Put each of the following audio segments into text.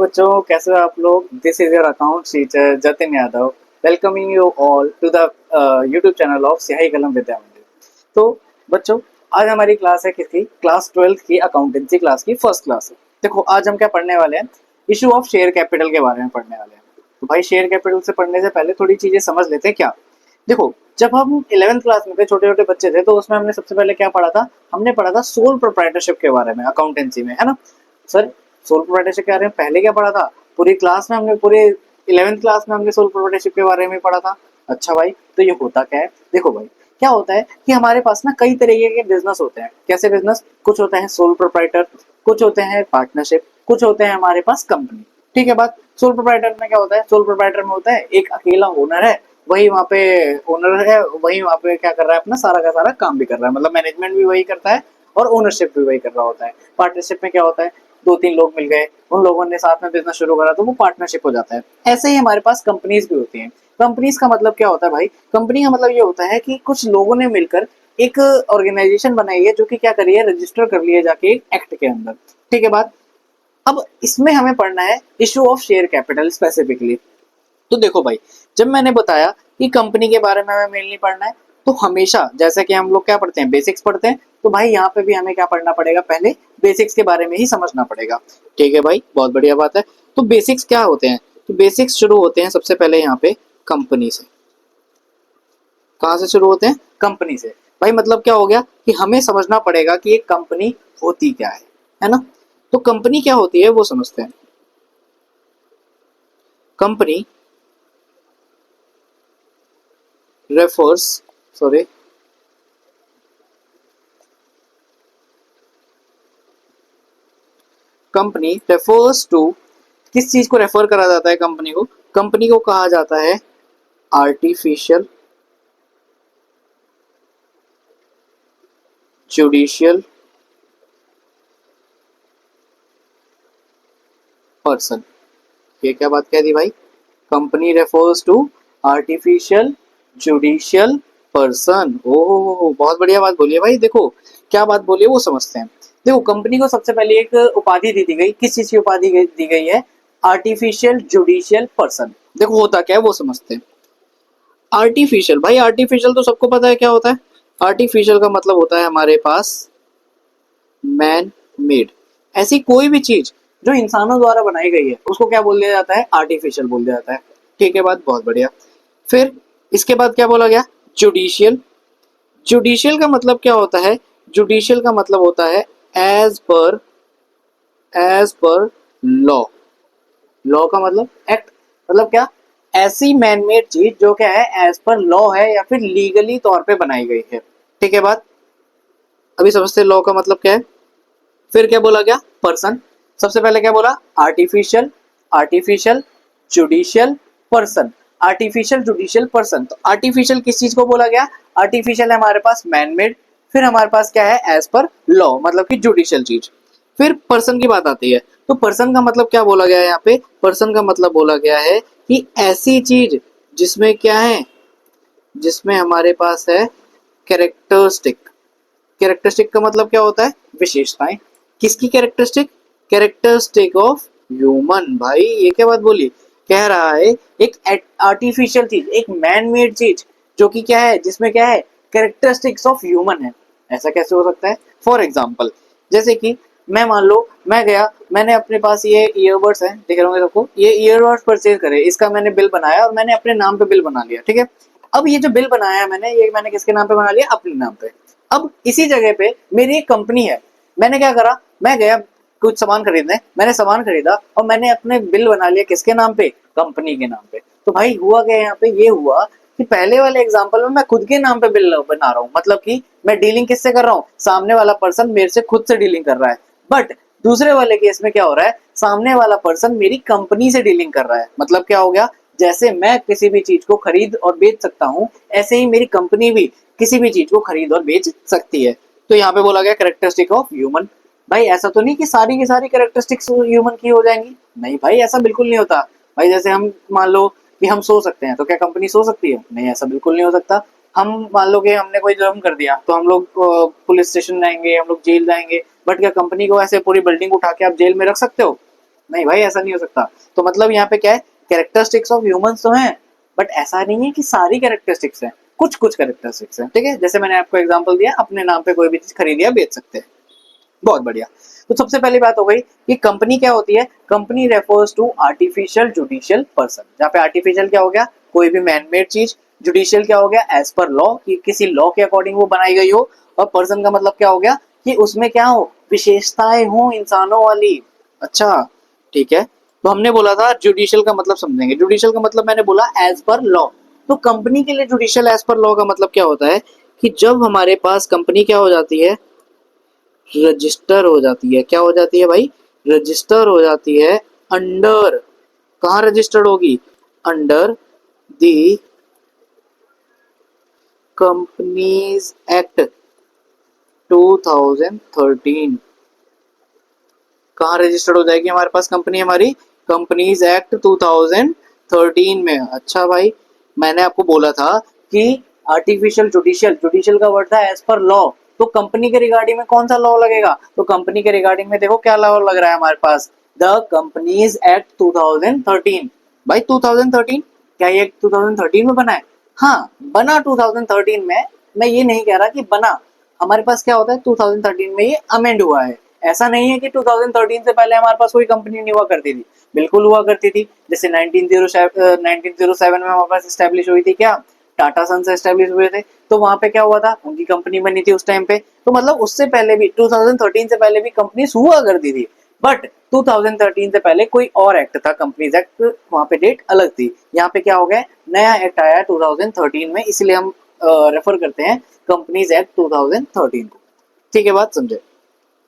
बच्चों, कैसे हो आप लोग? This is your account teacher Jatin Yadav, welcoming you all to the YouTube channel of Syahi Kalam विद्या मंदिर। तो बच्चों, आज हमारी क्लास है किसकी? क्लास 12th की अकाउंटेंसी क्लास की फर्स्ट क्लास है। देखो, आज हम क्या पढ़ने वाले हैं? इशू ऑफ शेयर कैपिटल के बारे में पढ़ने वाले हैं। तो भाई, शेयर कैपिटल से पढ़ने से पहले थोड़ी चीजें समझ लेते हैं क्या। देखो, जब हम 11th क्लास में थे, छोटे छोटे बच्चे थे, तो उसमें हमने सबसे पहले क्या पढ़ा था? हमने पढ़ा था सोल प्रोप्राइटरशिप के बारे में अकाउंटेंसी में, है ना सर? सोल प्रोप्राइटरशिप के बारे में पहले क्या पढ़ा था? पूरी क्लास में हमने, पूरे 11th क्लास में हमने सोल प्रोप्राइटरशिप के बारे में पढ़ा था। अच्छा भाई, तो ये होता क्या है? देखो भाई, क्या होता है कि हमारे पास ना कई तरीके के बिजनेस होते हैं। कैसे बिजनेस? कुछ होते हैं सोल प्रोप्राइटर, कुछ होते हैं पार्टनरशिप, कुछ होते हैं हमारे पास कंपनी। ठीक है बात। सोल प्रोप्राइटर में क्या होता है? सोल प्रोप्राइटर में होता है एक अकेला ओनर है, वही वहाँ पे ओनर है, वही वहाँ पे क्या कर रहा है? अपना सारा का सारा काम भी कर रहा है, मतलब मैनेजमेंट भी वही करता है और ओनरशिप भी वही कर रहा होता है। पार्टनरशिप में क्या होता है? दो तीन लोग मिल गए, उन लोगों ने साथ में बिजनेस शुरू करा, तो वो पार्टनरशिप हो जाता है। ऐसे ही हमारे पास कंपनीज भी होती हैं। कंपनीज का मतलब क्या होता है भाई? कंपनी का मतलब ये होता है कि कुछ लोगों ने मिलकर एक ऑर्गेनाइजेशन बनाई है, जो कि क्या करी है? रजिस्टर कर लिया जाके एक एक्ट के अंदर। ठीक है बात। अब इसमें हमें पढ़ना है issue of share capital specifically. तो देखो भाई, जब मैंने बताया कि कंपनी के बारे में हमें मेनली पढ़ना है, तो हमेशा जैसा कि हम लोग क्या पढ़ते हैं? बेसिक्स पढ़ते हैं। तो भाई, यहाँ पे भी हमें क्या पढ़ना पड़ेगा? पहले बेसिक्स के बारे में ही समझना पड़ेगा। ठीक है भाई, बहुत बढ़िया बात है। तो बेसिक्स क्या होते हैं? तो बेसिक्स शुरू होते हैं सबसे पहले यहाँ पे कंपनी से। कहाँ से शुरू होते हैं? कंपनी से। भाई मतलब क्या हो गया कि हमें समझना पड़ेगा कि एक कंपनी होती क्या है ना? तो कंपनी क्या होती है वो समझते हैं। Company refers, sorry, company refers to, किस चीज को रेफर करा जाता है कंपनी को? कंपनी को कहा जाता है आर्टिफिशियल जुडिशियल पर्सन। ये क्या बात कह दी भाई? Company refers to artificial judicial person. Oh, बहुत बढ़िया बात बोली है भाई। देखो, क्या बात बोली है वो समझते हैं। देखो, कंपनी को सबसे पहले एक उपाधि दी गई। किस चीज की उपाधि दी गई है? Artificial judicial person. देखो, होता क्या है वो समझते हैं। आर्टिफिशियल, भाई आर्टिफिशियल तो सबको पता है क्या होता है। आर्टिफिशियल का मतलब होता है हमारे पास मैन मेड। ऐसी कोई भी चीज जो इंसानों द्वारा बनाई गई है, उसको क्या बोल दिया जाता है? आर्टिफिशियल बोल दिया जाता है। ठीक है बात, बहुत बढ़िया। फिर इसके बाद क्या बोला गया? जुडिशियल। जुडिशियल का मतलब क्या होता है? जुडिशियल का मतलब होता है एज पर लॉ। लॉ का मतलब एक्ट, मतलब क्या? ऐसी मैनमेड चीज जो क्या है? एज पर लॉ है या फिर लीगली तौर पे बनाई गई है। ठीक है बात। अभी समझते हैं लॉ का मतलब क्या है। फिर क्या बोला गया? पर्सन। सबसे पहले क्या बोला? Artificial, artificial judicial person. Artificial judicial person, तो आर्टिफिशियल किस चीज को बोला गया? आर्टिफिशियल है हमारे पास मैनमेड। फिर हमारे पास क्या है? एज पर लॉ, मतलब कि जुडिशियल चीज। फिर पर्सन की बात आती है। तो पर्सन का मतलब क्या बोला गया है यहाँ पे? पर्सन का मतलब बोला गया है कि ऐसी चीज जिसमें क्या है? जिसमें हमारे पास है कैरेक्टरिस्टिक। कैरेक्टरिस्टिक का मतलब क्या होता है? विशेषताएं। किसकी कैरेक्टरिस्टिक? Characteristic of human. भाई ये क्या बात बोली? कह रहा है एक आर्टिफिशियल चीज, एक मैन मेड चीज, जो कि क्या है? जिसमें क्या है? कैरेक्टरिस्टिक्स ऑफ ह्यूमन है। ऐसा कैसे हो सकता है? फॉर एग्जाम्पल, जैसे कि मैं, मान लो मैं गया, मैंने अपने पास ये ईयरबड्स हैं, दिख रहे होंगे सबको, ये ईयरबड्स परचेज करे, इसका मैंने बिल बनाया और मैंने अपने नाम पे बिल बना लिया। ठीक है। अब ये जो बिल बनाया मैंने, ये मैंने किसके नाम पे बना लिया? अपने नाम पे। अब इसी जगह पे मेरी एक कंपनी है। मैंने क्या करा? मैं गया कुछ सामान खरीदने, मैंने सामान खरीदा और मैंने अपने बिल बना लिया किसके नाम पे? कंपनी के नाम पे। तो भाई हुआ क्या यहाँ पे? ये हुआ कि पहले वाले एग्जांपल में मैं खुद के नाम पे बिल बना रहा हूँ, मतलब कि मैं डीलिंग किससे कर रहा हूँ? सामने वाला पर्सन मेरे से खुद से डीलिंग कर रहा है। बट दूसरे वाले केस में क्या हो रहा है? सामने वाला पर्सन मेरी कंपनी से डीलिंग कर रहा है। मतलब क्या हो गया? जैसे मैं किसी भी चीज को खरीद और बेच सकता हूँ, ऐसे ही मेरी कंपनी भी किसी भी चीज को खरीद और बेच सकती है। तो यहाँ पे बोला गया कैरेक्टरिस्टिक ऑफ ह्यूमन। भाई ऐसा तो नहीं कि सारी की सारी कैरेक्टरिस्टिक्स ह्यूमन की हो जाएंगी, नहीं भाई, ऐसा बिल्कुल नहीं होता। भाई जैसे हम मान लो कि हम सो सकते हैं, तो क्या कंपनी सो सकती है? नहीं, ऐसा बिल्कुल नहीं हो सकता। हम मान लो कि हमने कोई जुर्म कर दिया, तो हम लोग पुलिस स्टेशन जाएंगे, हम लोग जेल जाएंगे। बट क्या कंपनी को ऐसे पूरी बिल्डिंग उठा के आप जेल में रख सकते हो? नहीं भाई, ऐसा नहीं हो सकता। तो मतलब यहाँ पे क्या है, कैरेक्टरिस्टिक्स ऑफ ह्यूमंस तो हैं, बट ऐसा नहीं है कि सारी कैरेक्टरिस्टिक्स हैं, कुछ कुछ कैरेक्टरिस्टिक्स हैं। ठीक है, जैसे मैंने आपको एग्जांपल दिया, अपने नाम पे कोई भी चीज खरीद या बेच सकते हैं। बहुत बढ़िया। तो सबसे पहली बात हो गई कि कंपनी क्या होती है। Company refers to artificial judicial person. जहाँ पे आर्टिफिशियल क्या हो गया, कोई भी मैनमेड चीज। जुडिशियल क्या हो गया, एज पर लॉ, कि किसी लॉ के अकॉर्डिंग वो बनाई गई हो। और पर्सन का मतलब क्या हो गया, कि उसमें क्या हो, विशेषताएं हो इंसानों वाली। अच्छा, ठीक है। तो हमने बोला था जुडिशियल का मतलब समझेंगे। जुडिशियल का मतलब मैंने बोला एज पर लॉ। तो कंपनी के लिए जुडिशियल एज पर लॉ का मतलब क्या होता है, कि जब हमारे पास कंपनी क्या हो जाती है, रजिस्टर हो जाती है। क्या हो जाती है भाई, रजिस्टर हो जाती है अंडर, कहाँ रजिस्टर्ड होगी, अंडर दी कंपनीज एक्ट 2013। कहाँ रजिस्टर्ड हो जाएगी हमारे पास कंपनी, हमारी कंपनीज एक्ट 2013 में। अच्छा भाई, मैंने आपको बोला था कि आर्टिफिशियल जुडिशियल, जुडिशियल का वर्ड था एज पर लॉ। तो कंपनी के रिगार्डिंग में कौन सा लॉ लगेगा, तो कंपनी के रिगार्डिंग में देखो क्या लॉ लग रहा है हमारे पास, द कंपनीज एक्ट 2013। भाई 2013, क्या ये 2013 में बना है, हाँ बना 2013 में। मैं ये नहीं कह रहा कि बना, हमारे पास क्या होता है 2013 में ये अमेंड हुआ है। ऐसा नहीं है कि 2013 से पहले हमारे पास कोई कंपनी नहीं हुआ करती थी, बिल्कुल हुआ करती थी। जैसे 1907 में हमारे पास स्टैब्लिश हुई थी क्या, टाटा सन से स्टैब्लिश हुए थे। तो वहां पे क्या हुआ था, उनकी कंपनी बनी थी उस टाइम पे। तो मतलब उससे पहले भी 2013 से पहले भी कंपनीज हुआ करती थी, बट 2013 से पहले कोई और एक्ट था, कंपनीज एक्ट, वहां पे डेट अलग थी। यहाँ पे क्या हो गया, नया एक्ट आया 2013 में, इसलिए हम रेफर करते हैं कंपनीज एक्ट 2013 को। ठीक है, बात समझे।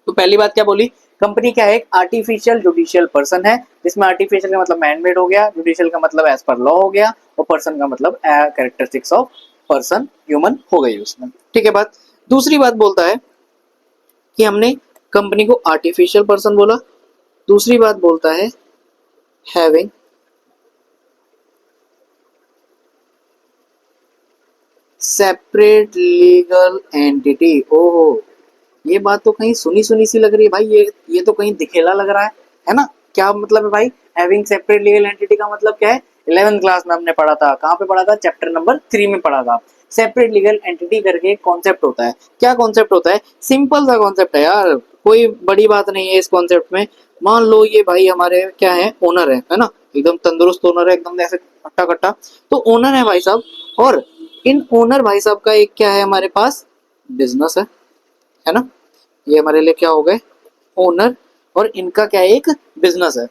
तो पहली बात क्या बोली, कंपनी क्या है, एक आर्टिफिशियल जुडिशियल पर्सन है, जिसमें आर्टिफिशियल का मतलब मैनमेड हो गया, जुडिशियल का मतलब एज पर लॉ हो गया, और पर्सन का मतलब कैरेक्टरिस्टिक्स ऑफ पर्सन, ह्यूमन हो गई उसमें। ठीक है बात। दूसरी बात बोलता है कि हमने कंपनी को आर्टिफिशियल पर्सन बोला। दूसरी बात बोलता है हैविंग सेपरेट लीगल एंटिटी। ओहो, ये बात तो कहीं सुनी सुनी सी लग रही है भाई, ये तो कहीं दिखेला लग रहा है ना। क्या मतलब है भाई, हैविंग सेपरेट लीगल एंटिटी का मतलब क्या है, 11th क्लास में हमने पढ़ा था, कहाँ पे पढ़ा था, चैप्टर नंबर 3 में पढ़ा था। सेपरेट लीगल एंटिटी करके एक कॉन्सेप्ट होता है। क्या कॉन्सेप्ट होता है, सिंपल सा कॉन्सेप्ट है यार, कोई बड़ी बात नहीं है इस कॉन्सेप्ट में। मान लो ये भाई हमारे क्या है, ओनर है ना, एकदम तंदुरुस्त ओनर है, एकदम ऐसे खट्टा खट्टा। तो ओनर है भाई साहब, और इन ओनर भाई साहब का एक क्या है हमारे पास, बिजनेस है ना। ये हमारे लिए क्या हो गए, ओनर, और इनका क्या है, एक बिजनेस है।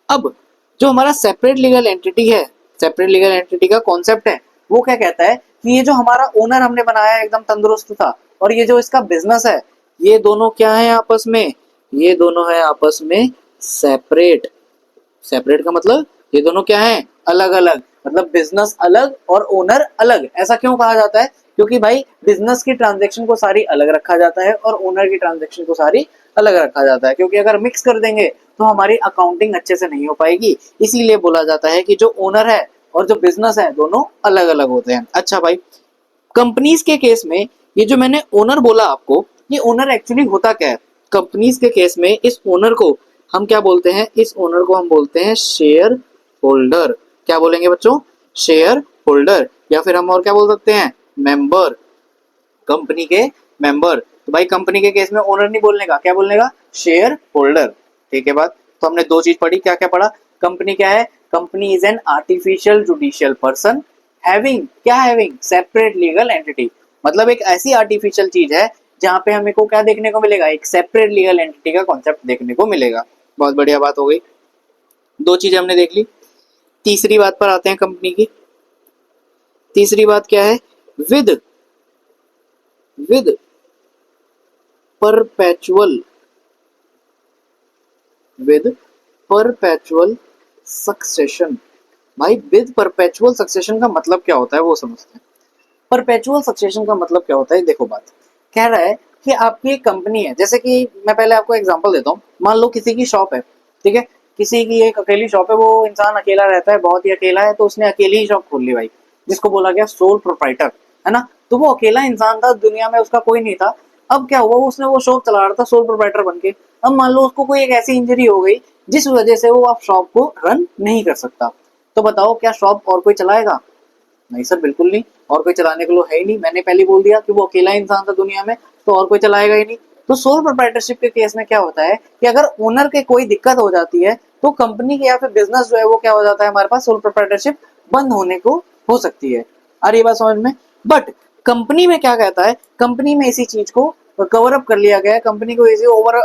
अब जो हमारा सेपरेट लीगल एंटिटी है, सेपरेट लीगल एंटिटी का कॉन्सेप्ट है, वो क्या कहता है कि ये जो हमारा ओनर हमने बनाया है एकदम तंदुरुस्त था, और ये जो इसका बिजनेस है, ये दोनों क्या है आपस में, ये दोनों है आपस में सेपरेट। सेपरेट का मतलब ये दोनों क्या है, अलग अलग, मतलब बिजनेस अलग और ओनर अलग। ऐसा क्यों कहा जाता है, क्योंकि भाई बिजनेस की ट्रांजेक्शन को सारी अलग रखा जाता है और ओनर की ट्रांजेक्शन को सारी अलग रखा जाता है, क्योंकि अगर मिक्स कर देंगे तो हमारी अकाउंटिंग अच्छे से नहीं हो पाएगी। इसीलिए बोला जाता है कि जो ओनर है और जो बिजनेस है दोनों अलग अलग होते हैं। अच्छा भाई, कंपनीज के केस में ये जो मैंने ओनर बोला आपको, ये ओनर एक्चुअली होता क्या है, कंपनीज के केस में इस ओनर को हम क्या बोलते हैं, इस ओनर को हम बोलते हैं शेयर होल्डर। क्या बोलेंगे बच्चों, शेयर होल्डर, या फिर हम और क्या बोल सकते हैं, मेंबर, कंपनी के मेंबर। तो भाई कंपनी के केस में ओनर नहीं बोलने का, क्या बोलने का, शेयर होल्डर। ठीक है बात। तो हमने दो चीज पढ़ी, क्या क्या पढ़ा, कंपनी क्या है, company is an artificial judicial person having, क्या हैविंग, सेपरेट लीगल एंटिटी। मतलब एक ऐसी आर्टिफिशियल चीज है जहां पे हमें को क्या देखने को मिलेगा, एक सेपरेट लीगल एंटिटी का कॉन्सेप्ट देखने को मिलेगा। बहुत बढ़िया बात हो गई, दो चीजें हमने देख ली। तीसरी बात पर आते हैं कंपनी की। तीसरी बात क्या है, with with perpetual, with perpetual succession. भाई विद परपेचुअल सक्सेशन का मतलब क्या होता है वो समझते हैं। परपेचुअल सक्सेशन का मतलब क्या होता है, देखो बात कह रहा है कि आपकी एक कंपनी है, जैसे कि मैं पहले आपको एग्जांपल देता हूँ। मान लो किसी की शॉप है, ठीक है, किसी की एक अकेली शॉप है, वो इंसान अकेला रहता है, बहुत ही अकेला है, तो उसने अकेली ही शॉप खोल ली भाई, जिसको बोला गया सोल प्रोप्राइटर, है ना। तो वो अकेला इंसान था, दुनिया में उसका कोई नहीं था। अब क्या हुआ, उसने वो शॉप चला रहा था सोल प्रोप्राइटर बन के। अब मान लो उसको कोई एक ऐसी इंजरी हो गई जिस वजह से वो आप शॉप को रन नहीं कर सकता। तो बताओ क्या शॉप और कोई चलाएगा? नहीं सर, बिल्कुल नहीं। और कोई चलाने के लिए है ही नहीं। मैंने पहले बोल दिया कि वो अकेला इंसान था दुनिया में, तो और कोई चलाएगा ही नहीं। तो सोल प्रोप्राइटरशिप के केस में क्या होता है कि अगर ओनर के कोई दिक्कत हो जाती है तो कंपनी के या फिर बिजनेस जो है वो क्या हो जाता है, हमारे पास सोल प्रोप्राइटरशिप बंद होने को हो सकती है। आ रही बात समझ में? बट कंपनी में क्या कहता है, कंपनी में इसी चीज को कवर अप कर लिया गया है, कंपनी को इसी ओवर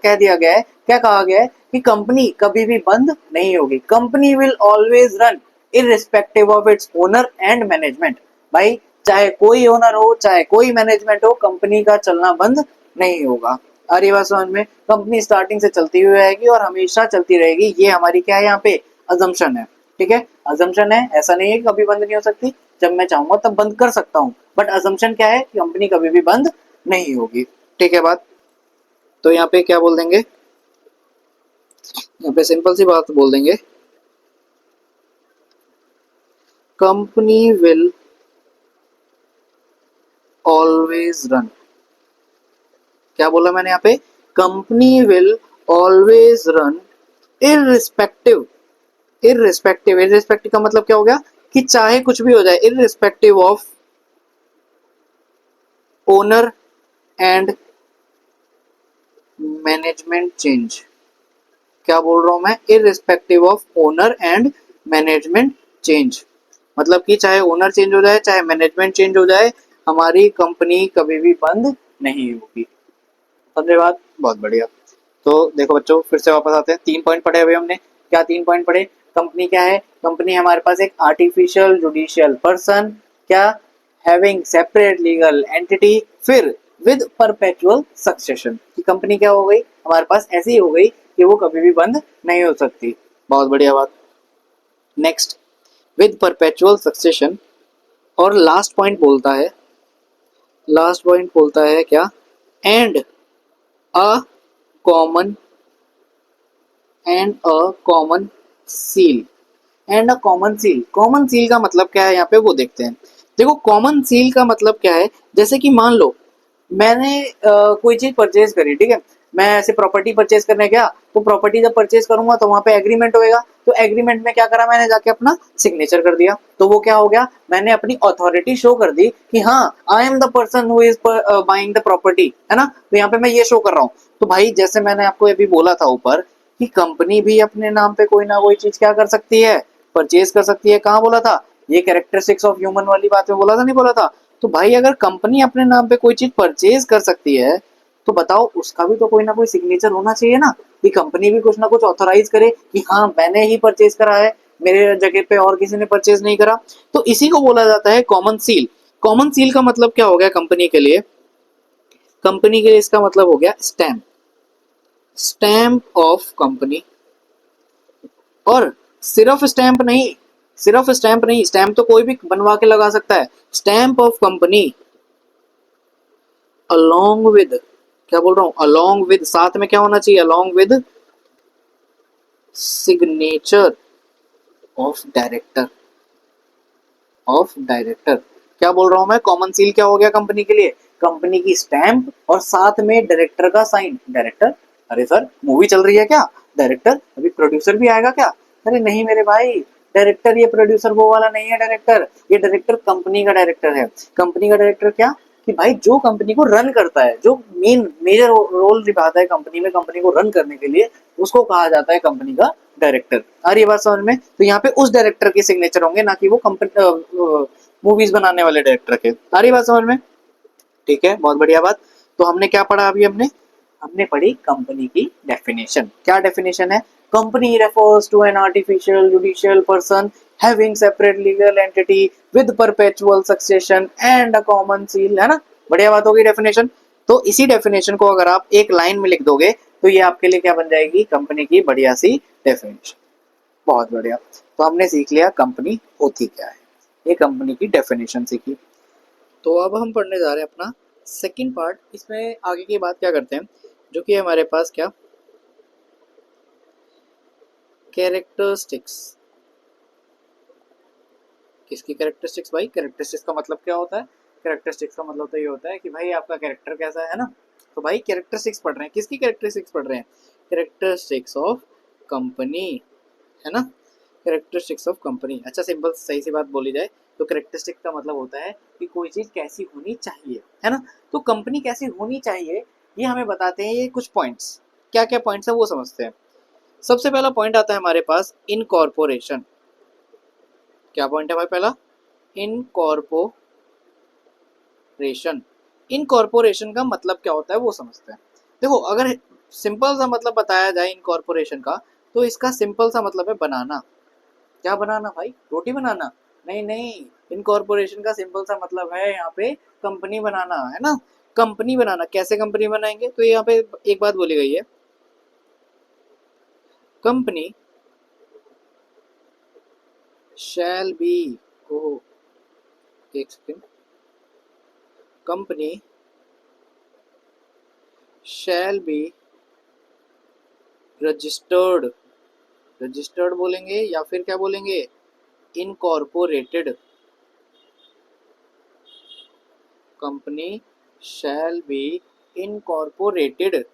कह दिया गया है। क्या कहा गया है कि कंपनी कभी भी बंद नहीं होगी, company will always run irrespective of its owner and management. भाई चाहे कोई ओनर हो चाहे कोई मैनेजमेंट हो, कंपनी का चलना बंद नहीं होगा। आ रही बात समझ में? कंपनी स्टार्टिंग से चलती हुई रहेगी और हमेशा चलती रहेगी, ये हमारी क्या है यहाँ पे अजम्पशन है। ठीक है, अजम्पशन है, ऐसा नहीं है कि कभी बंद नहीं हो सकती, जब मैं चाहूंगा तब बंद कर सकता हूँ, बट अजम्पशन क्या है कि कंपनी कभी भी बंद नहीं होगी। ठीक है बात? तो यहाँ पे क्या बोल देंगे, यहाँ पे सिंपल सी बात बोल देंगे, कंपनी विल ऑलवेज रन। क्या बोला मैंने यहाँ पे? Company will always run irrespective, irrespective का मतलब क्या हो गया कि चाहे कुछ भी हो जाए, irrespective of owner and management change. क्या बोल रहा हूं मैं? Irrespective of owner and management change, मतलब कि चाहे ओनर चेंज हो जाए चाहे मैनेजमेंट चेंज हो जाए, हमारी कंपनी कभी भी बंद नहीं होगी। समझे बात? बहुत बढ़िया। तो देखो बच्चों, फिर से वापस आते हैं, 3 पॉइंट पढ़े अभी हमने। क्या 3 पॉइंट पढ़े? कंपनी क्या है? कंपनी हमारे पास एक आर्टिफिशियल जुडिशियल पर्सन, क्या, हैविंग सेपरेट लीगल एंटिटी, फिर विद परपेचुअल सक्सेशन। की कंपनी क्या हो गई हमारे पास? ऐसी हो गई कि वो कभी भी बंद नहीं हो सकती। बहुत बढ़िया बात। Next, with perpetual succession. और लास्ट पॉइंट बोलता है, लास्ट पॉइंट बोलता है क्या? And a common, and a common seal, and a common seal. Common seal का मतलब क्या है यहाँ पे वो देखते हैं। देखो कॉमन सील का मतलब क्या है, जैसे कि मान लो मैंने कोई चीज परचेज करी, ठीक है, मैं ऐसे प्रॉपर्टी परचेज करने गया, तो प्रॉपर्टी जब परचेज करूंगा तो वहां पे एग्रीमेंट होएगा, तो एग्रीमेंट में क्या करा मैंने, जाके अपना सिग्नेचर कर दिया, तो वो क्या हो गया, मैंने अपनी अथॉरिटी शो कर दी कि हाँ I am the person who is buying the property, है ना। तो यहाँ पे मैं ये शो कर रहा हूँ। तो भाई जैसे मैंने आपको अभी बोला था ऊपर कि कंपनी भी अपने नाम पे कोई ना कोई चीज क्या कर सकती है, परचेज कर सकती है। कहाँ बोला था ये? कैरेक्टरिस्टिक्स ऑफ ह्यूमन वाली बात में बोला था, नहीं बोला था? तो भाई अगर कंपनी अपने नाम पे कोई चीज परचेज कर सकती है तो बताओ उसका भी तो कोई ना कोई सिग्नेचर होना चाहिए ना, कि कंपनी भी कुछ ना कुछ ऑथराइज करे कि हाँ मैंने ही परचेज करा है, मेरे जगह पे और किसी ने परचेज नहीं करा। तो इसी को बोला जाता है कॉमन सील। कॉमन सील का मतलब क्या हो गया कंपनी के लिए? कंपनी के लिए इसका मतलब हो गया स्टैम्प, स्टैम्प ऑफ कंपनी। और सिर्फ स्टैंप नहीं, सिर्फ स्टैंप नहीं, स्टैंप तो कोई भी बनवा के लगा सकता है। Stamp of company along with, क्या बोल रहा हूं, अलोंग विद, साथ में क्या होना चाहिए, along with signature of director, of director. क्या बोल रहा हूं मैं? कॉमन सील क्या हो गया कंपनी के लिए? कंपनी की स्टैंप और साथ में डायरेक्टर का साइन। डायरेक्टर, अरे सर मूवी चल रही है क्या, डायरेक्टर अभी प्रोड्यूसर भी आएगा क्या? अरे नहीं मेरे भाई, डायरेक्टर ये प्रोड्यूसर वो वाला नहीं है, डायरेक्टर ये डायरेक्टर कंपनी का डायरेक्टर है। कंपनी का डायरेक्टर क्या, कि भाई जो कंपनी को रन करता है, जो मेजर रोल निभाता है कंपनी में, कंपनी को रन करने के लिए, उसको कहा जाता है कंपनी का डायरेक्टर। आ रही है बात समझ में? तो यहाँ पे उस डायरेक्टर के सिग्नेचर होंगे, ना कि वो कंपनी मूवीज बनाने वाले डायरेक्टर के। आ रही बात समझ में? ठीक है, बहुत बढ़िया बात। तो हमने क्या पढ़ा अभी? हमने हमने पढ़ी कंपनी की डेफिनेशन। क्या डेफिनेशन है? Company refers to an artificial judicial person having separate legal entity with perpetual succession and a common seal, है ना। बढ़िया बात होगी डेफिनेशन। तो इसी डेफिनेशन को अगर आप एक लाइन में लिख दोगे तो ये आपके लिए क्या बन जाएगी, कंपनी की बढ़िया सी डेफिनेशन। बहुत बढ़िया। तो हमने सीख लिया कंपनी होती क्या है, ये कंपनी की डेफिनेशन सीखी। तो अब हम पढ़ने जा रहे हैं अपना सेकंड पार्ट। इसमें आगे की बात क्या करते हैं, जो कि हमारे पास क्या, कैरेक्टरिस्टिक्स। किसकी कैरेक्टरिस्टिक्स भाई? कैरेक्टरिस्टिक्स का मतलब क्या होता है? कैरेक्टरिस्टिक्स का मतलब तो ये होता है कि भाई आपका कैरेक्टर कैसा है ना। तो भाई कैरेक्टरिस्टिक्स पढ़ रहे हैं, किसकी कैरेक्टरिस्टिक्स पढ़ रहे हैं? कैरेक्टरिस्टिक्स ऑफ कंपनी, है ना, कैरेक्टरिस्टिक्स ऑफ कंपनी। अच्छा सिंपल सही सी बात बोली जाए तो कैरेक्टरिस्टिक का मतलब होता है कि कोई चीज़ कैसी होनी चाहिए, है ना। तो कंपनी कैसी होनी चाहिए ये हमें बताते हैं ये कुछ पॉइंट्स। क्या क्या पॉइंट्स है वो समझते हैं। सबसे पहला पॉइंट आता है हमारे पास इनकॉर्पोरेशन। क्या पॉइंट है भाई पहला? इनकॉर्पोरेशन। इनकॉर्पोरेशन का मतलब क्या होता है वो समझते हैं। देखो अगर सिंपल सा मतलब बताया जाए इनकॉर्पोरेशन का, तो इसका सिंपल सा मतलब है बनाना। क्या बनाना भाई? रोटी बनाना? नहीं नहीं, इनकॉर्पोरेशन का सिंपल सा मतलब है यहाँ पे कंपनी बनाना, है ना। कंपनी बनाना, कैसे कंपनी बनाएंगे? तो यहाँ पे एक बात बोली गई है, कंपनी शैल बी, ओ एक second, company shall be registered, registered बोलेंगे या फिर क्या बोलेंगे, incorporated. Company shall be incorporated.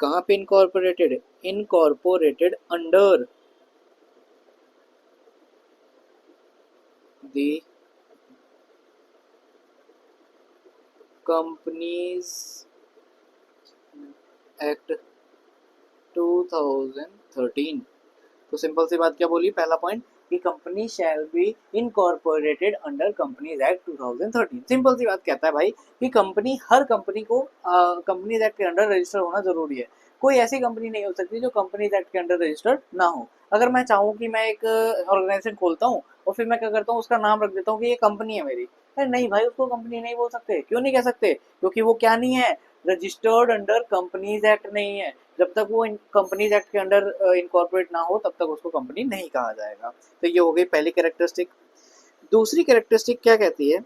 कहाँ पे incorporated? Incorporated under the companies act 2013। तो सिंपल सी बात क्या बोली, पहला पॉइंट कि company shall be incorporated under companies act 2013। Simple सी बात कहता है भाई कि कंपनी, हर कंपनी को कंपनीज एक्ट के अंडर रजिस्टर होना जरूरी है। कोई ऐसी कंपनी नहीं हो सकती जो कंपनीज एक्ट के अंडर रजिस्टर्ड ना हो। अगर मैं चाहूँ कि मैं एक ऑर्गेनाइजेशन खोलता हूँ और फिर मैं क्या करता हूँ उसका नाम रख देता हूँ कि ये कंपनी है मेरी, अरे नहीं भाई उसको कंपनी नहीं बोल सकते। क्यों नहीं कह सकते? क्योंकि वो क्या नहीं है, रजिस्टर्ड अंडर कंपनीज एक्ट नहीं है। जब तक वो कंपनीज एक्ट के अंडर इनकॉर्पोरेट ना हो तब तक उसको कंपनी नहीं कहा जाएगा। तो ये हो गई पहली कैरेक्टरिस्टिक। दूसरी कैरेक्टरिस्टिक क्या कहती है?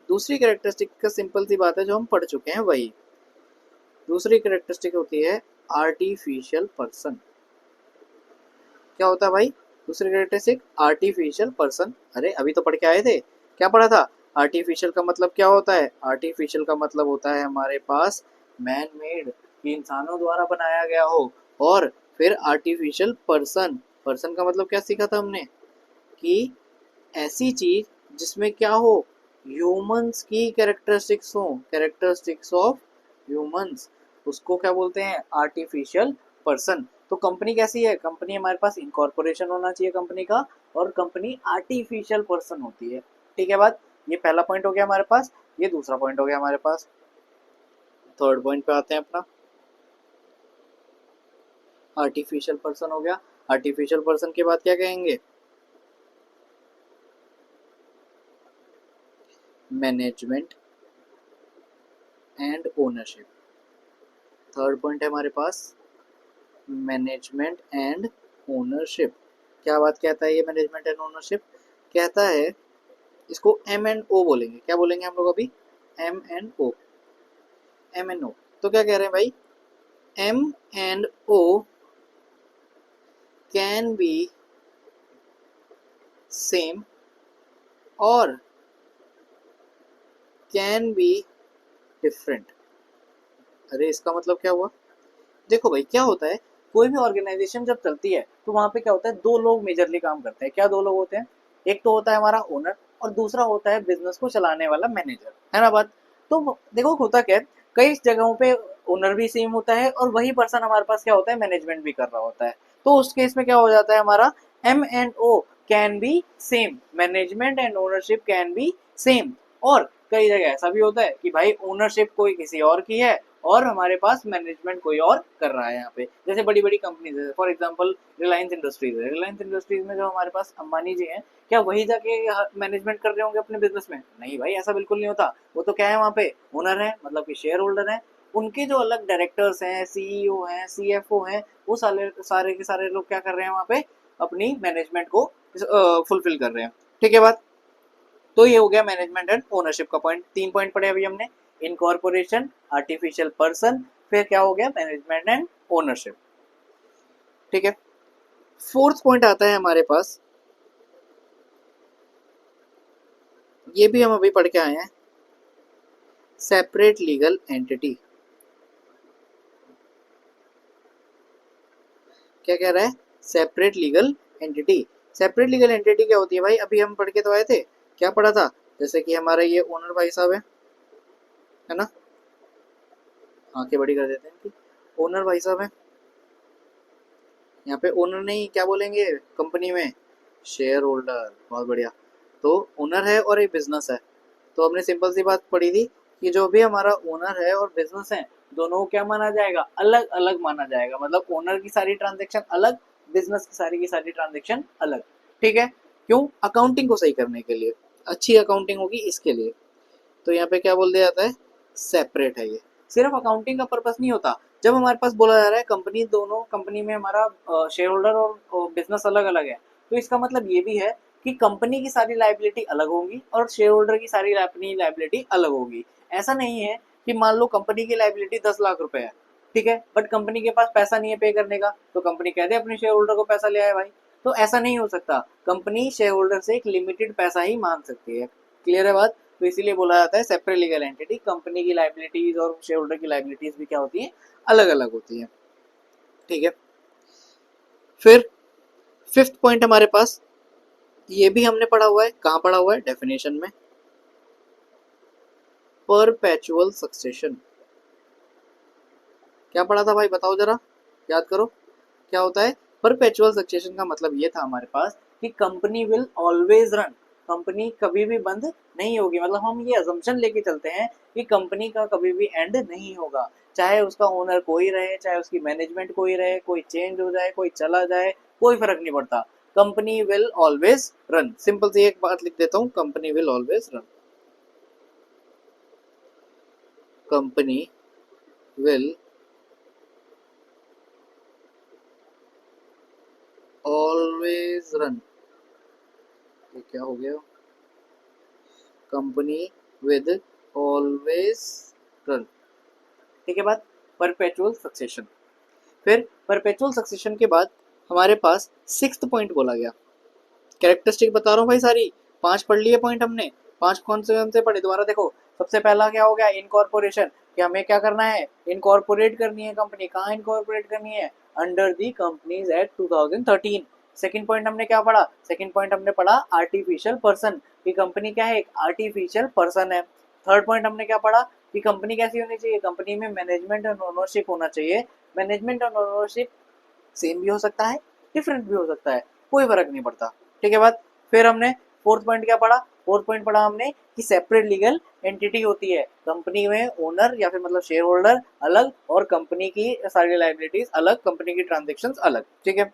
दूसरी कैरेक्टरिस्टिक का सिंपल सी बात है जो हम पढ़ चुके हैं वही। दूसरी कैरेक्टरिस्टिक होती है आर्टिफिशियल पर्सन। क्या होता है भाई दूसरी कैरेक्टरिस्टिक? Artificial person. अरे अभी तो पढ़ के आए थे, क्या पढ़ा था? आर्टिफिशियल का मतलब क्या होता है? आर्टिफिशियल का मतलब होता है हमारे पास मैन मेड, कि इंसानों द्वारा बनाया गया हो। और फिर आर्टिफिशियल पर्सन, पर्सन का मतलब क्या सीखा था हमने, कि ऐसी चीज जिसमें क्या हो, ह्यूमंस की कैरेक्टरिस्टिक्स हो, कैरेक्टरिस्टिक्स ऑफ ह्यूमंस, उसको क्या बोलते हैं? Artificial person. तो कंपनी कैसी है? कंपनी हमारे पास इनकॉर्पोरेशन होना चाहिए कंपनी का, और कंपनी आर्टिफिशियल पर्सन होती है। ठीक है बात, ये पहला पॉइंट हो गया हमारे पास, ये दूसरा पॉइंट हो गया हमारे पास। थर्ड पॉइंट पे आते हैं अपना, आर्टिफिशियल पर्सन हो गया। आर्टिफिशियल पर्सन के बाद क्या कहेंगे? Management and ownership. Third point है हमारे पास मैनेजमेंट एंड ओनरशिप। क्या बात कहता है ये मैनेजमेंट एंड ओनरशिप? कहता है इसको एम एंड ओ बोलेंगे। क्या बोलेंगे हम लोग अभी? M and O, M and O. तो क्या कह रहे हैं भाई? M and O can be same और कैन बी डिफरेंट। अरे इसका मतलब क्या हुआ? देखो भाई क्या होता है, कोई भी ऑर्गेनाइजेशन जब चलती है तो वहां पे क्या होता है, दो लोग मेजरली काम करते हैं। क्या दो लोग होते हैं? एक तो होता है हमारा ओनर, और दूसरा होता है बिजनेस को चलाने वाला मैनेजर, है ना बात। तो देखो होता क्या है, कई जगहों पे ओनर भी सेम होता है और वही पर्सन हमारे पास क्या होता है, मैनेजमेंट भी कर रहा होता है। तो उस केस में क्या हो जाता है हमारा, M and O can be same, management and ownership can be same. और कई जगह ऐसा भी होता है कि भाई ओनरशिप कोई किसी और की है और हमारे पास मैनेजमेंट कोई और कर रहा है। यहाँ पे जैसे बड़ी बड़ी कंपनीज है, फॉर एग्जांपल रिलायंस इंडस्ट्रीज है। रिलायंस इंडस्ट्रीज में जो हमारे पास अंबानी जी हैं, क्या वही जाके मैनेजमेंट कर रहे होंगे अपने बिजनेस में? नहीं भाई, ऐसा बिल्कुल नहीं होता। वो तो क्या है, वहाँ पे ओनर है, मतलब कि शेयर होल्डर है। उनके जो अलग डायरेक्टर्स हैं, सीईओ हैं, सीएफओ हैं, वो सारे सारे के सारे लोग क्या कर रहे हैं वहाँ पे, अपनी मैनेजमेंट को फुलफिल कर रहे हैं। ठीक है बात। तो ये हो गया मैनेजमेंट एंड ओनरशिप का पॉइंट। तीन पॉइंट पढ़े अभी हमने, इनकॉर्पोरेशन, आर्टिफिशियल पर्सन, फिर क्या हो गया, मैनेजमेंट एंड ओनरशिप। ठीक है। फोर्थ पॉइंट आता है हमारे पास, ये भी हम अभी पढ़ के आए हैं, सेपरेट लीगल एंटिटी। क्या कह रहा है, separate legal entity. Separate legal entity क्या होती है भाई, अभी हम पढ़ के तो आए थे, क्या पढ़ा था, जैसे कि हमारा ये ओनर भाई साहब है ना, आंखें बड़ी कर देते हैं कि ओनर भाई साहब है, यहाँ पे ओनर नहीं क्या बोलेंगे कंपनी में, शेयर होल्डर, बहुत बढ़िया। तो ओनर है और एक बिजनेस है, तो हमने सिंपल सी बात पढ़ी थी कि जो भी हमारा ओनर है और बिजनेस है दोनों को क्या माना जाएगा, अलग अलग माना जाएगा, मतलब ओनर की सारी ट्रांजेक्शन अलग, बिजनेस की सारी ट्रांजेक्शन अलग। ठीक है, क्यों, अकाउंटिंग को सही करने के लिए, अच्छी अकाउंटिंग होगी इसके लिए। तो यहाँ पे क्या बोल दिया जाता है, सेपरेट है ये। सिर्फ अकाउंटिंग का पर्पस नहीं होता, जब हमारे पास बोला जा रहा है कंपनी, दोनों कंपनी में हमारा शेयर होल्डर और बिजनेस अलग अलग है, तो इसका मतलब ये भी है कि कंपनी की सारी लाइबिलिटी अलग होगी और शेयर होल्डर की सारी अपनी लाइबिलिटी अलग होगी। ऐसा नहीं है कि मान लो कंपनी की लाइबिलिटी 10 लाख रुपए है, ठीक है, बट कंपनी के पास पैसा नहीं है पे करने का, तो कंपनी कहते हैं अपने शेयर होल्डर को पैसा ले आए भाई। तो ऐसा नहीं हो सकता, कंपनी शेयर होल्डर से एक लिमिटेड पैसा ही मांग सकती है। क्लियर है बात, तो इसीलिए बोला जाता है सेपरेट लीगल एंटिटी। कंपनी की लाइबिलिटीज और शेयर होल्डर की लाइबिलिटीज भी क्या होती है, अलग अलग होती है। ठीक है, फिर फिफ्थ पॉइंट हमारे पास, ये भी हमने पढ़ा हुआ है, कहाँ पढ़ा हुआ है, डेफिनेशन में, परपेचुअल सक्सेशन। क्या पढ़ा था भाई, बताओ जरा, याद करो, क्या होता है परपेचुअल सक्सेशन का मतलब ये था हमारे पास कि company will always run, company कभी भी बंद नहीं होगी, मतलब हम ये अजम्पशन लेके चलते हैं कि कंपनी का कभी भी एंड नहीं होगा, चाहे उसका ओनर कोई रहे, चाहे उसकी मैनेजमेंट कोई रहे, कोई चेंज हो जाए, कोई चला जाए, कोई फर्क नहीं पड़ता, company will always run. Simple सी एक बात लिख देता हूँ, company will always run, company will always run, ये क्या हो गया, कंपनी विद ऑलवेज रन। ठीक है बात, परपेचुअल सक्सेशन। फिर परपेचुअल सक्सेशन के बाद हमारे पास सिक्स्थ पॉइंट बोला गया, कैरेक्टरिस्टिक बता रहा हूँ भाई सारी, 5 पढ़ लिए पॉइंट हमने, 5 कौन से पढ़े, दोबारा देखो। सबसे पहला क्या हो गया, इनकॉर्पोरेशन, कि हमें क्या करना है, इनकॉर्पोरेट करनी है कंपनी, कहाँ इनकॉर्पोरेट करनी है, under the companies act 2013। Second point हमने क्या पढ़ा, सेकंड पॉइंट हमने पढ़ा आर्टिफिशियल पर्सन, कि कंपनी क्या है, एक आर्टिफिशियल पर्सन है। थर्ड पॉइंट हमने क्या पढ़ा, कि कंपनी कैसी होनी चाहिए, कंपनी में मैनेजमेंट और ओनरशिप होना चाहिए। मैनेजमेंट और ओनरशिप सेम भी हो सकता है, डिफरेंट भी हो सकता है, कोई फर्क नहीं पड़ता। ठीक है बात, फिर हमने फोर्थ पॉइंट क्या पढ़ा, फोर्थ पॉइंट पढ़ा हमने कि सेपरेट लीगल एंटिटी होती है, कंपनी में ओनर या फिर मतलब शेयर होल्डर अलग और कंपनी की सारी लाइबिलिटीज अलग, कंपनी की ट्रांजेक्शन्स अलग। ठीक है,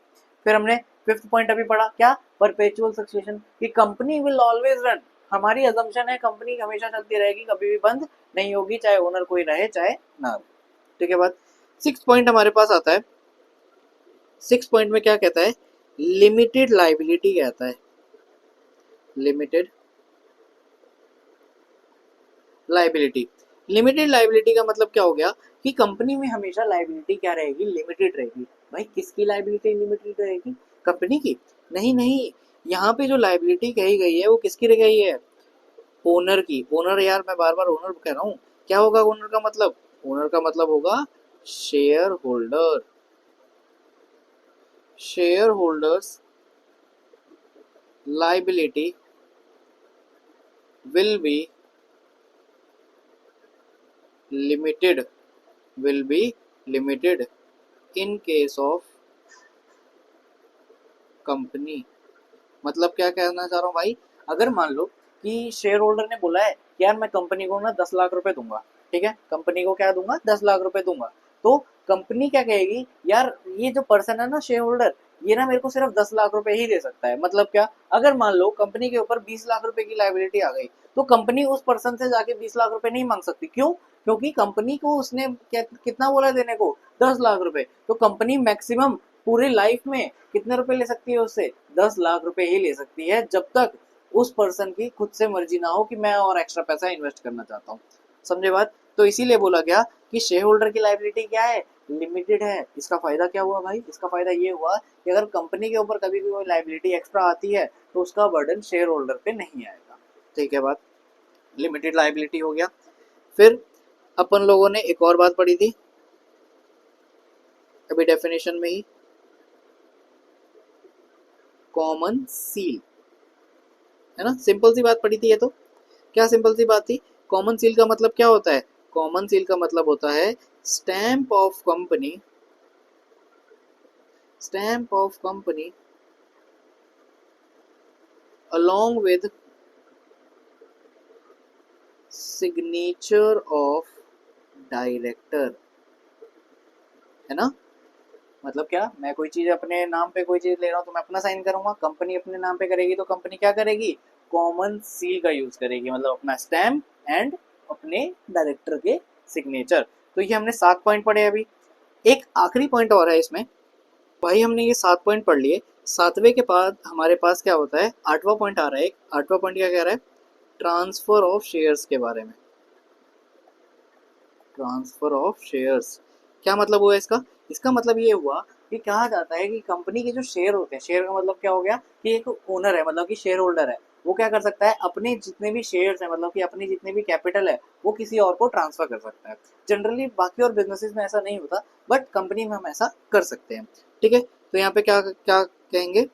फिर हमने फिफ्थ पॉइंट अभी पढ़ा क्या, परपेचुअल सक्सेशन, कि कंपनी विल ऑलवेज रन, हमारी अजम्पशन है कंपनी हमेशा चलती रहेगी, कभी भी बंद नहीं होगी, चाहे ओनर कोई रहे चाहे ना रहे। ठीक है बात, सिक्स पॉइंट हमारे पास आता है, सिक्स पॉइंट में क्या कहता है, लिमिटेड लाइबिलिटी कहता है, लिमिटेड लाइबिलिटी। लिमिटेड लाइबिलिटी का मतलब क्या हो गया कि कंपनी में हमेशा लाइबिलिटी क्या रहेगी, लिमिटेड रहेगी। भाई किसकी लाइबिलिटी लिमिटेड रहेगी, कंपनी की, नहीं नहीं, यहाँ पे जो लाइबिलिटी कही गई है वो किसकी रह गई है, ओनर की। ओनर यार मैं बार बार ओनर कह रहा हूँ, क्या होगा ओनर का मतलब, ओनर का मतलब होगा share holder, share holders liability will be limited, will be limited in case of company. मतलब क्या कहना चाह रहा हूँ भाई, अगर मान लो कि शेयर होल्डर ने बोला है कि यार मैं कंपनी को ना 10 लाख रुपए दूंगा, ठीक है, कंपनी को क्या दूंगा, 10 लाख रुपए दूंगा, तो कंपनी क्या कहेगी, यार ये जो पर्सन है ना शेयर होल्डर, ये ना मेरे को सिर्फ 10 लाख रुपए ही दे सकता है। मतलब क्या, अगर मान लो कंपनी के ऊपर 20 लाख रुपए की लाइबिलिटी आ गई, तो कंपनी उस पर्सन से जाके 20 लाख रुपए नहीं मांग सकती, क्यों, क्योंकि कंपनी को उसने कितना बोला देने को, 10 लाख रुपए, तो कंपनी मैक्सिमम पूरी लाइफ में कितने रुपए ले सकती है उससे, 10 लाख रुपए ही ले सकती है, जब तक उस पर्सन की खुद से मर्जी ना हो कि मैं और एक्स्ट्रा पैसा इन्वेस्ट करना चाहता हूँ। समझे बात, तो इसीलिए बोला गया कि शेयर होल्डर की लाइबिलिटी क्या है, लिमिटेड है। इसका फायदा क्या हुआ भाई, इसका फायदा ये हुआ कि अगर कंपनी के ऊपर कभी भी कोई लाइबिलिटी एक्स्ट्रा आती है तो उसका बर्डन शेयर होल्डर पे नहीं आएगा। ठीक है बात, लिमिटेड लाइबिलिटी हो गया। फिर अपन लोगों ने एक और बात पढ़ी थी अभी डेफिनेशन में ही, कॉमन सील, है ना, सिंपल सी बात पड़ी थी ये तो। क्या सिंपल सी बात थी? कॉमन सील का मतलब क्या होता है? कॉमन सील का मतलब होता है stamp of company, stamp of company along with signature of director, है ना। मतलब क्या, मैं कोई चीज अपने नाम पे कोई चीज ले रहा हूँ तो मैं अपना साइन करूंगा, कंपनी अपने नाम पे करेगी तो कंपनी क्या करेगी? कॉमन सील का यूज करेगी, मतलब अपना स्टैम्प एंड अपने डायरेक्टर के सिग्नेचर। तो ये हमने 7 पॉइंट पढ़े अभी। एक आखिरी पॉइंट और है इसमें भाई, हमने ये 7 पॉइंट पढ़ लिए। 7वें के बाद हमारे पास क्या होता है? 8वां पॉइंट आ रहा है। एक 8वां पॉइंट क्या कह रहा है? ट्रांसफर ऑफ शेयर्स के बारे में। ट्रांसफर ऑफ शेयर्स, क्या मतलब हुआ इसका? इसका मतलब ये हुआ कि कहा जाता है कि कंपनी के जो शेयर होते हैं, शेयर का मतलब क्या हो गया कि एक ओनर है, मतलब कि शेयर होल्डर है, वो क्या कर सकता है? अपने जितने भी शेयर्स हैं, मतलब कि अपनी जितने भी कैपिटल है, वो किसी और को ट्रांसफर कर सकता है। जनरली बाकी और बिजनेसेस में ऐसा नहीं होता, बट कंपनी में हम ऐसा कर सकते हैं। ठीक है, तो यहाँ पे क्या क्या कहेंगे?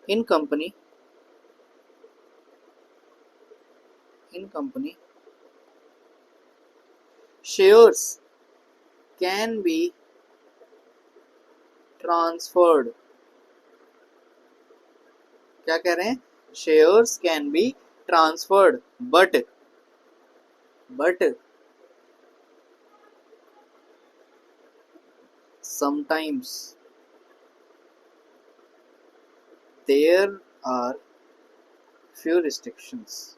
In company, in company shares can be transferred, क्या कह रहे हैं? Shares can be transferred but sometimes there are few restrictions.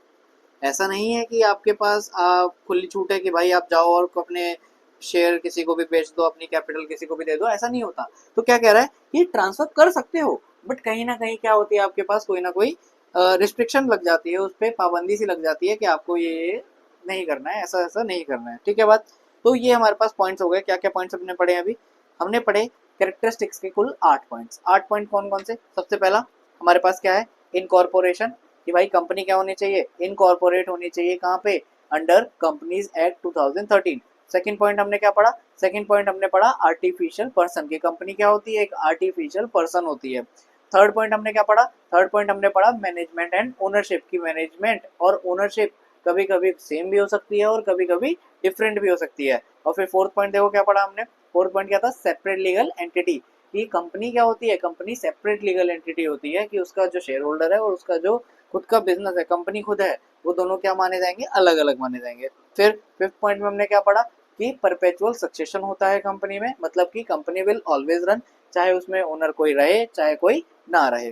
ऐसा नहीं है कि आपके पास आप खुली छूट है कि भाई आप जाओ और अपने शेयर किसी को भी बेच दो, अपनी कैपिटल किसी को भी दे दो, ऐसा नहीं होता। तो क्या कह रहा है? ये ट्रांसफर कर सकते हो, बट कहीं ना कहीं क्या होती है, आपके पास कोई ना कोई रिस्ट्रिक्शन लग जाती है, उस पर पाबंदी सी लग जाती है कि आपको ये नहीं करना है, ऐसा ऐसा नहीं करना है। ठीक है बात। तो ये हमारे पास पॉइंट्स हो गए। क्या क्या पॉइंट्स हमने पढ़े अभी? हमने पढ़े कैरेक्टरिस्टिक्स के कुल 8 पॉइंट्स। 8 पॉइंट कौन कौन से? सबसे पहला हमारे पास क्या है? इनकॉर्पोरेशन, कि भाई कंपनी क्या होनी चाहिए? इनकॉर्पोरेट होनी चाहिए। कहाँ पे? Under companies act 2013। Second point हमने क्या पढ़ा? सेकंड पॉइंट हमने पढ़ा आर्टिफिशियल पर्सन, की कंपनी क्या होती है? एक आर्टिफिशियल पर्सन होती है। थर्ड पॉइंट हमने क्या पढ़ा? थर्ड पॉइंट हमने पढ़ा मैनेजमेंट एंड ओनरशिप, की मैनेजमेंट और ओनरशिप कभी कभी सेम भी हो सकती है और कभी कभी डिफरेंट भी हो सकती है। और फिर फोर्थ पॉइंट देखो क्या पढ़ा हमने? फोर्थ पॉइंट क्या था? सेपरेट लीगल एंटिटी, कि कंपनी क्या होती है? कंपनी सेपरेट लीगल एंटिटी होती है, कि उसका जो शेयर होल्डर है और उसका जो खुद का बिजनेस है, कंपनी खुद है, वो दोनों क्या माने जाएंगे? अलग अलग माने जाएंगे। फिर फिफ्थ पॉइंट में हमने क्या पढ़ा? कि परपेचुअल सक्सेशन होता है कंपनी में, मतलब कि कंपनी विल ऑलवेज रन, चाहे उसमें ओनर कोई रहे चाहे कोई ना रहे।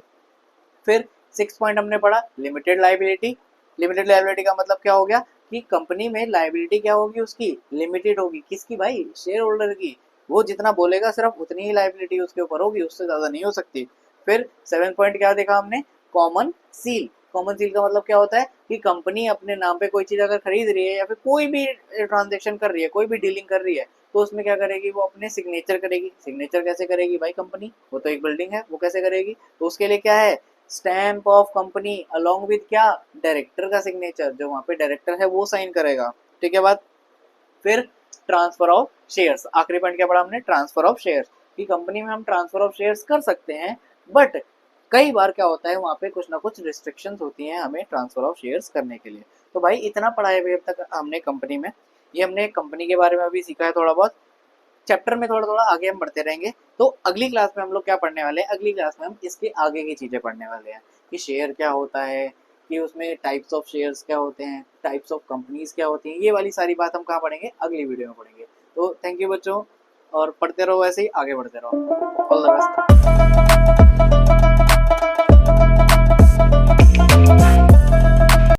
फिर सिक्स पॉइंट हमने पढ़ा लिमिटेड लाइबिलिटी। लिमिटेड लाइबिलिटी का मतलब क्या हो गया? कि कंपनी में लाइबिलिटी क्या होगी? उसकी लिमिटेड होगी। किसकी भाई? शेयर होल्डर की। वो जितना बोलेगा सिर्फ उतनी ही लाइबिलिटी उसके ऊपर होगी, उससे ज्यादा नहीं हो सकती। फिर सेवन पॉइंट क्या देखा हमने? Common seal. कॉमन सील का मतलब क्या होता है? कि कंपनी अपने नाम पे कोई चीज अगर खरीद रही है या फिर कोई भी ट्रांजेक्शन कर रही है, कोई भी डीलिंग कर रही है, तो उसमें क्या करेगी? वो अपने सिग्नेचर करेगी। सिग्नेचर कैसे करेगी भाई कंपनी? वो तो एक बिल्डिंग है, वो कैसे करेगी? तो उसके लिए क्या है? Stamp of company along with क्या? डायरेक्टर का सिग्नेचर, जो वहां पे डायरेक्टर है वो साइन करेगा। ठीक है बात। फिर ट्रांसफर ऑफ शेयर्स, आखिरी पॉइंट क्या पढ़ा हमने? ट्रांसफर ऑफ शेयर्स, कि कंपनी में हम ट्रांसफर ऑफ शेयर्स कर सकते हैं, बट कई बार क्या होता है वहां पे कुछ ना कुछ रिस्ट्रिक्शंस होती हैं हमें ट्रांसफर ऑफ शेयर्स करने के लिए। तो भाई इतना पढ़ा है अब तक हमने कंपनी में। ये हमने कंपनी के बारे में अभी सीखा है थोड़ा बहुत। चैप्टर में थोड़ा थोड़ा आगे हम बढ़ते रहेंगे। तो अगली क्लास में हम लोग क्या पढ़ने वाले हैं? अगली क्लास में हम इसके आगे की चीजें पढ़ने वाले हैं, कि शेयर क्या होता है, कि उसमें टाइप्स ऑफ शेयर्स क्या होते हैं, टाइप्स ऑफ कंपनीज क्या होती हैं। ये वाली सारी बात हम कहाँ पढ़ेंगे? अगली वीडियो में पढ़ेंगे। तो थैंक यू बच्चों, और पढ़ते रहो, ऐसे ही आगे बढ़ते रहो। All the best.